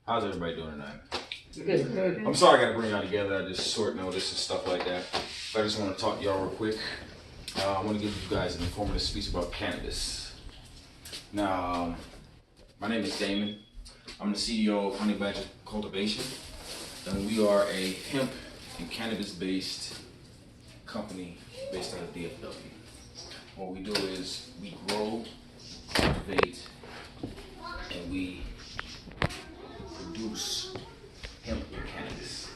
How's everybody doing tonight? Good. I'm sorry I gotta bring y'all together. I just short notice and stuff like that. But I just want to talk to y'all real quick. I want to give you guys an informative speech about cannabis. Now, my name is Damon. I'm the CEO of Honey Badger Cultivation, and we are a hemp and cannabis-based company based out of DFW. What we do is we grow, cultivate, and we produce hemp and cannabis.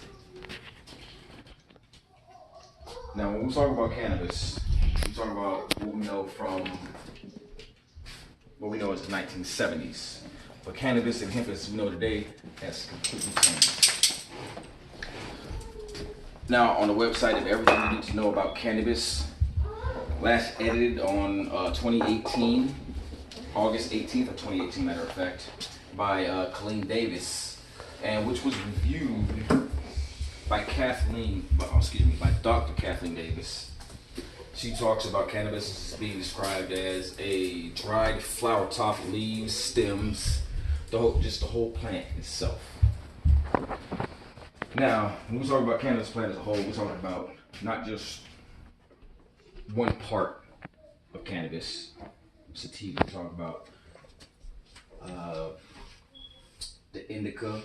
Now, when we talk about cannabis, we talk about what we know as the 1970s. But cannabis and hemp, as we know today, has completely changed. Now, on the website of everything you need to know about cannabis, last edited on 2018, August 18th of 2018, matter of fact, by Colleen Davis, and which was reviewed by Dr. Kathleen Davis. She talks about cannabis as being described as a dried flower top, leaves, stems, the whole plant itself. Now, when we talk about cannabis plant as a whole, we're talking about not just one part of cannabis, sativa. We're talking about the indica,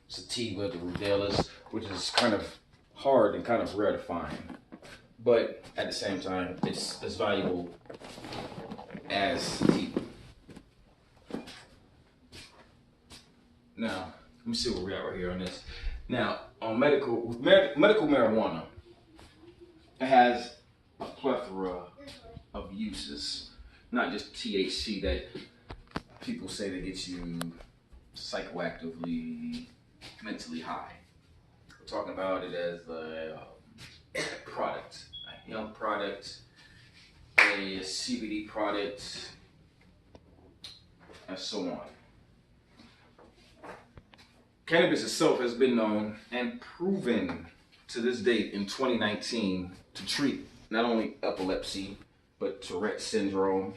sativa, the rudelas, which is kind of hard and kind of rare to find. But at the same time, it's as valuable as sativa. Now, let me see where we're at right here on this. Now, on medical marijuana, it has a plethora of uses, not just THC that people say that gets you psychoactively, mentally high. We're talking about it as a product, a hemp product, a CBD product, and so on. Cannabis itself has been known and proven to this date in 2019 to treat not only epilepsy, but Tourette syndrome,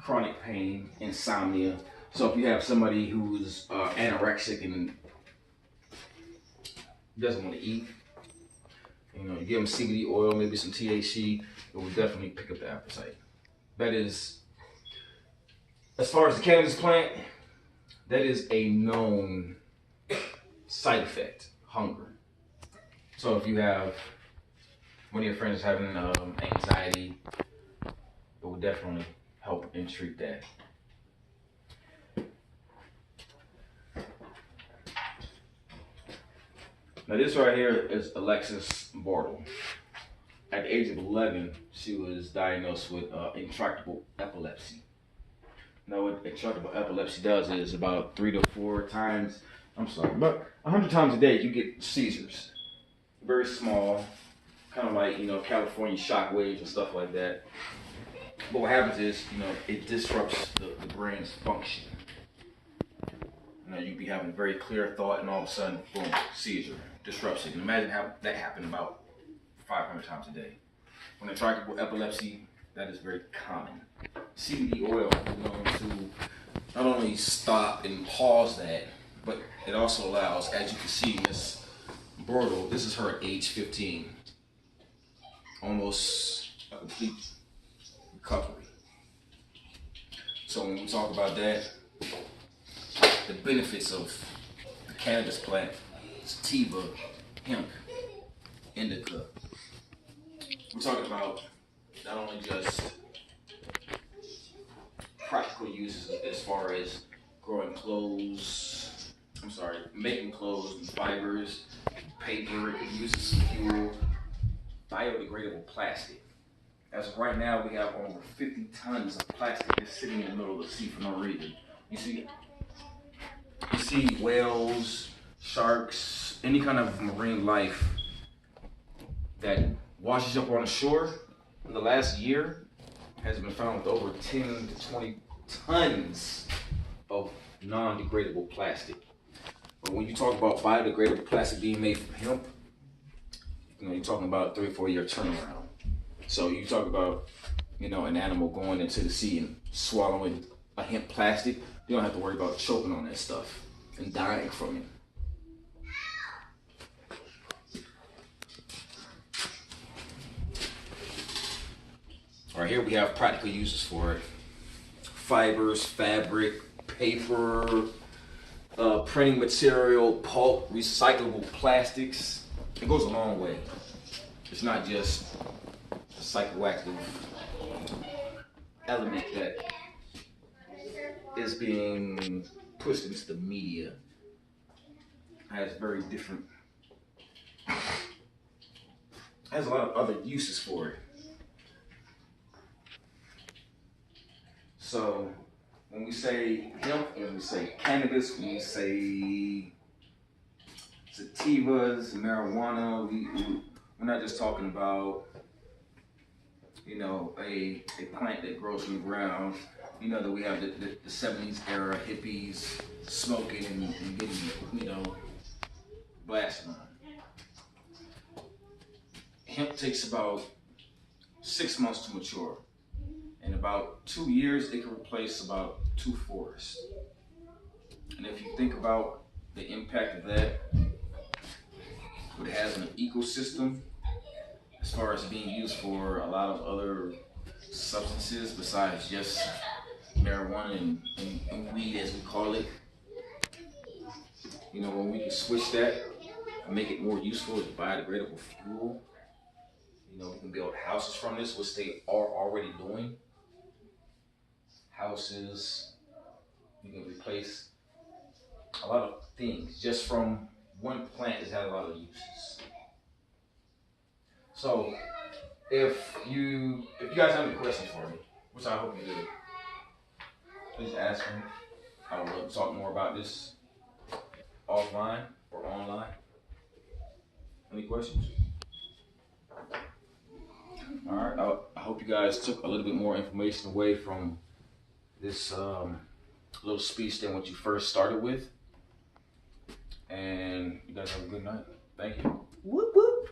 chronic pain, insomnia. So if you have somebody who's anorexic and doesn't want to eat, you give them CBD oil, maybe some THC, it will definitely pick up the appetite. That is, as far as the cannabis plant, that is a known side effect, hunger. So if you have one of your friends having anxiety, it will definitely help and treat that. Now this right here is Alexis Bartle. At the age of 11, she was diagnosed with intractable epilepsy. Now what intractable epilepsy does is about 100 times a day you get seizures. Very small, kind of like, California shock waves and stuff like that. But what happens is, it disrupts the brain's function. You'd be having a very clear thought and all of a sudden, boom, seizure, disrupts it. And imagine how that happened about 500 times a day. When intractable epilepsy, that is very common. CBD oil is known to not only stop and pause that, but it also allows, as you can see, Miss Bordeaux, this is her at age 15, almost a complete recovery. So when we talk about that, the benefits of the cannabis plant, sativa, hemp, indica, we're talking about not only just practical uses as far as making clothes and fibers, paper, it can be used as fuel, biodegradable plastic. As of right now, we have over 50 tons of plastic just sitting in the middle of the sea for no reason. You see whales, sharks, any kind of marine life that washes up on the shore in the last year has been found with over 10 to 20 tons of non-degradable plastic. But when you talk about biodegradable plastic being made from hemp, you're talking about 3 or 4 year turnaround. So you talk about, an animal going into the sea and swallowing a hemp plastic, you don't have to worry about choking on that stuff and dying from it. All right, here we have practical uses for it. Fibers, fabric, paper, printing material, pulp, recyclable plastics. It goes a long way. It's not just a psychoactive element that is being pushed into the media. It has very different, has a lot of other uses for it. So when we say hemp, when we say cannabis, when we say sativas, marijuana, we're not just talking about, you know, a plant that grows from the ground. You know that we have the 70s era hippies smoking and getting, you know, blasted on. Hemp takes about 6 months to mature. In about 2 years, it can replace about 2 forests. And if you think about the impact of that, what it has on the ecosystem, as far as being used for a lot of other substances besides just marijuana and weed, as we call it. You know, when we can switch that and make it more useful as biodegradable fuel, you know, we can build houses from this, which they are already doing. Houses, you can replace a lot of things just from one plant. Has had a lot of uses. So if you guys have any questions for me, which I hope you do, please ask me. I would love to talk more about this offline or online. Any questions? All right. I hope you guys took a little bit more information away from this little speech than what you first started with. And you guys have a good night. Thank you. Whoop whoop.